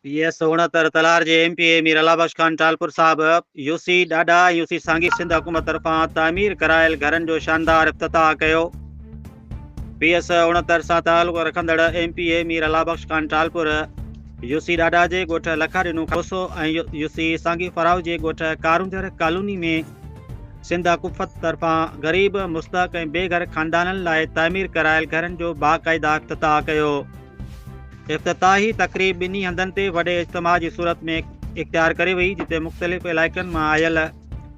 PS 69 तलार जे MPA Mir अलाबख्श Khan Talpur साहब UC ॾाढा UC सांगी सिंध हुकूमत तरफ़ां तामीर करायल घरनि जो शानदार इफ़्तिताह कयो। PS 69 सां तालुक़ रखंदड़ MPA मीर अलाबख्श खान टालपुर यूसी ॾाढा जे ॻोठ लखा ॾिनू खोसो ऐं यूसी सांगी फराव जे ॻोठ कारुंजर कॉलोनी में सिंध हुकूमत तरफ़ां ग़रीब मुस्तहक़ ऐं बेघर ख़ानदाननि लाइ तामीर करायल घरनि जो बाक़ाइदा इफ़्तिताह कयो। इफ़्तिताही तक़रीब ॿिन्ही हंधनि ते वॾे इज्तिमा जी सूरत में इख़्तियार करे वई, जिते मुख़्तलिफ़ इलाइक़नि मां आयल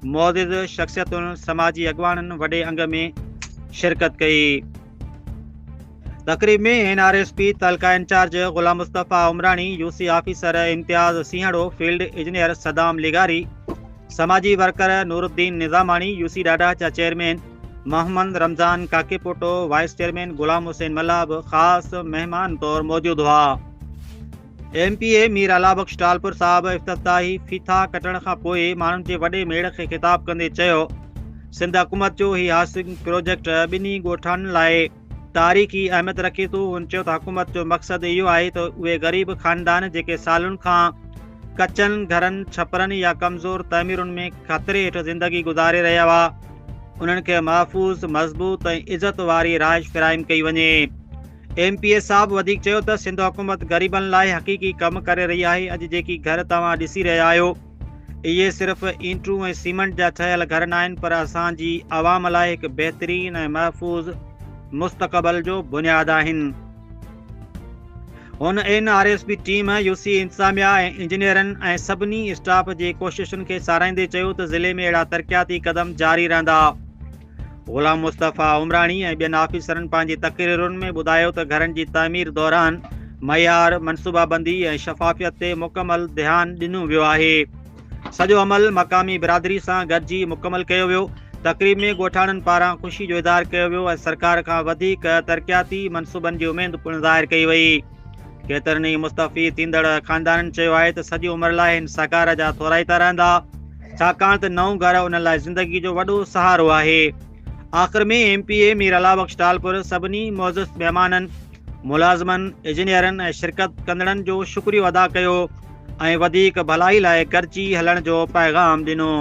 मुअज़्ज़िज़ शख़्सियतुनि समाजी अॻवाननि वॾे अंग में शिरकत कई। तक़रीब में NRSP तहलका incharge Ghulam Mustafa Umrani, UC officer Imtiaz Sinhro, field engineer Saddam लिगारी, समाजी वर्कर नूरुद्दीन निज़ामानी, यूसी ॾाढा जा chairman Mohammad Ramzan Kakepoto, vice chairman Ghulam Hussain Mallab ख़ास मेहमान तौर मौजूद हुआ। MPA मीर अलाबख्श टालपुर साहब इफ़्तिताही फीथा कटण खां पोइ माण्हुनि जे वॾे मेड़ खे ख़िताब कंदे चयो, सिंध हुकूमत जो ही हाउसिंग प्रोजेक्ट ॿिन्ही ॻोठनि लाइ तारीख़ी अहमियत रखे थो। हुन चयो त हुकूमत जो मक़सदु इहो आहे त उहे ग़रीब ख़ानदान जेके सालुनि खां कचनि घरनि, छपरनि या कमज़ोर तमीरुनि में ख़तरे हेठि ज़िंदगी गुज़ारे रहिया हुआ, उन्हनि खे महफ़ूज़, मज़बूत ऐं इज़त वारी रहाइश फ़राहम कई वञे। MPA साहब वधीक चयो त सिंध हुकूमत ग़रीबनि लाइ हक़ीक़ी कमु करे रही आहे। अॼु जेकी घर तव्हां ॾिसी रहिया आहियो, इहे सिर्फ़ु ईंटूं ऐं सीमेंट जा ठहियल घर न आहिनि, पर असांजी आवाम लाइ हिकु बहितरीन ऐं महफ़ूज़ मुस्तक़बिल जो बुनियादु आहिनि। हुन NRSP टीम, यूसी इंतज़ामिया ऐं इंजीनियरनि ऐं सभिनी स्टाफ जे कोशिशुनि खे साराहींदे चयो त ज़िले में अहिड़ा तरक़ियाती क़दम जारी रहंदा। ग़ुलाम मुस्तफ़ा उमरानी ऐं ॿियनि ऑफिसरनि पंहिंजी तक़रीरुनि में ॿुधायो त घरनि जी तामीर दौरान मयार, मनसूबाबंदी ऐं शफ़ाफ़ियत ते मुकमल ध्यानु ॾिनो वियो आहे। सॼो अमल मक़ामी बिरादरी सां गॾिजी मुकमल कयो वियो। तक़रीब में ॻोठाणनि पारां ख़ुशी जो इज़हार कयो वियो ऐं सरकार खां वधीक तरक़ियाती मनसूबनि जी उमेद पिणु ज़ाहिर कई वई। केतिरनि ई मुस्तफ़ीद थींदड़ ख़ानदाननि चयो आहे त सॼी उमिरि लाइ हिन सकार जा थोराईता रहंदा, छाकाणि त नओं घर उन लाइ ज़िंदगी जो वॾो सहारो आहे। आख़िर में MPA मीर अलाबख्श टालपुर सभिनी मुअज़्ज़िज़ महिमाननि, मुलाज़िमनि, इंजीनियरनि ऐं शिरकत कंदड़नि जो शुक्रियो अदा कयो ऐं वधीक भलाई लाइ गॾिजी हलण जो पैगाम ॾिनो।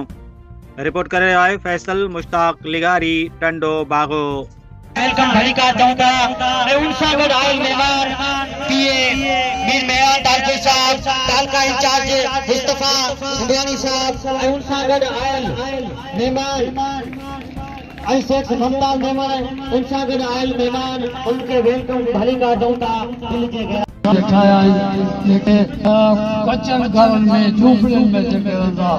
रिपोर्ट करे रहियो आहे फैसल मुश्ताक लिगारी, टंडो बागो। वेलकम भली का चौथा ऐं उन सां गॾु आयल महिमान PA मीर मेहमान टालपुर साहब, तालका इंचार्ज मुस्तफ़ा उमरानी साहब ऐं उन सां गॾु आयल महिमान ऐं शेख मुमताज़ मेहमान, उन सां गॾु आयल महिमान, उनखे वेलकम भली का चौथा दिल जे घर ठाहिया आहिनि, जेके कचनि घरनि में, झूपड़ियुनि में जेके रहंदा,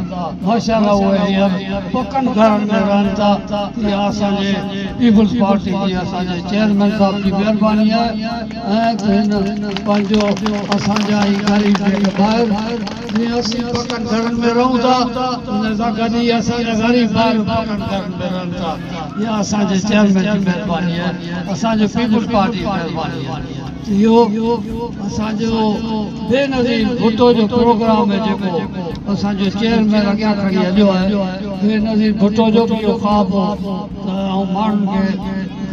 माशाअल्लाह उहे हींअर पकनि घरनि में रहनि था। इहा असांजे पीपुल्स पार्टी जी, असांजे चेयरमैन साहब जी महिरबानी आहे ऐं हिन पंहिंजो असांजा ई ग़रीब जेके ॿाहिरि जीअं असीं पकनि घरनि में रहूं था, उन सां गॾु ई असांजा ग़रीब ॿाहिरि पकनि घरनि में रहनि था। इहा असांजे चेयरमैन जी महिरबानी आहे, असांजे पीपुल्स पार्टी जी महिरबानी आहे। इहो असांजो बेनज़ीर भुट्टो जो प्रोग्राम है, जेको असांजो चेयरमैन अॻियां खणी हलियो आहे। बेनज़ीर भुट्टो जो बि इहो ख़्वाबु हो त माण्हुनि खे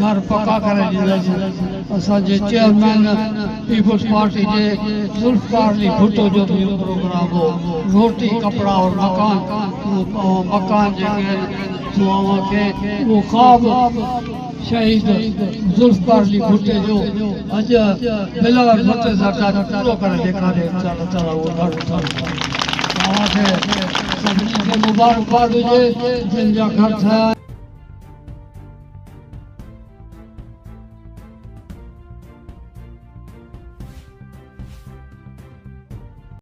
घर पका करे ॾींदासीं। असांजे चेयरमैन पीपुल्स पार्टी जे ज़ुल्फ़िकार अली भुट्टो जो बि इहो प्रोग्राम हो। रोटी, कपिड़ा और मकान जेके दुआओं खे उहो ख़्वाबु शहीद ज़ुल्फ़िकार अली भुट्टे जो अॼु बिलावल भुट्टे सां पूरो करे ॾेखारे उहो ॾाढो तव्हांखे सभिनी खे मुबारकबाद हुजे जिन जा घर ठहिया।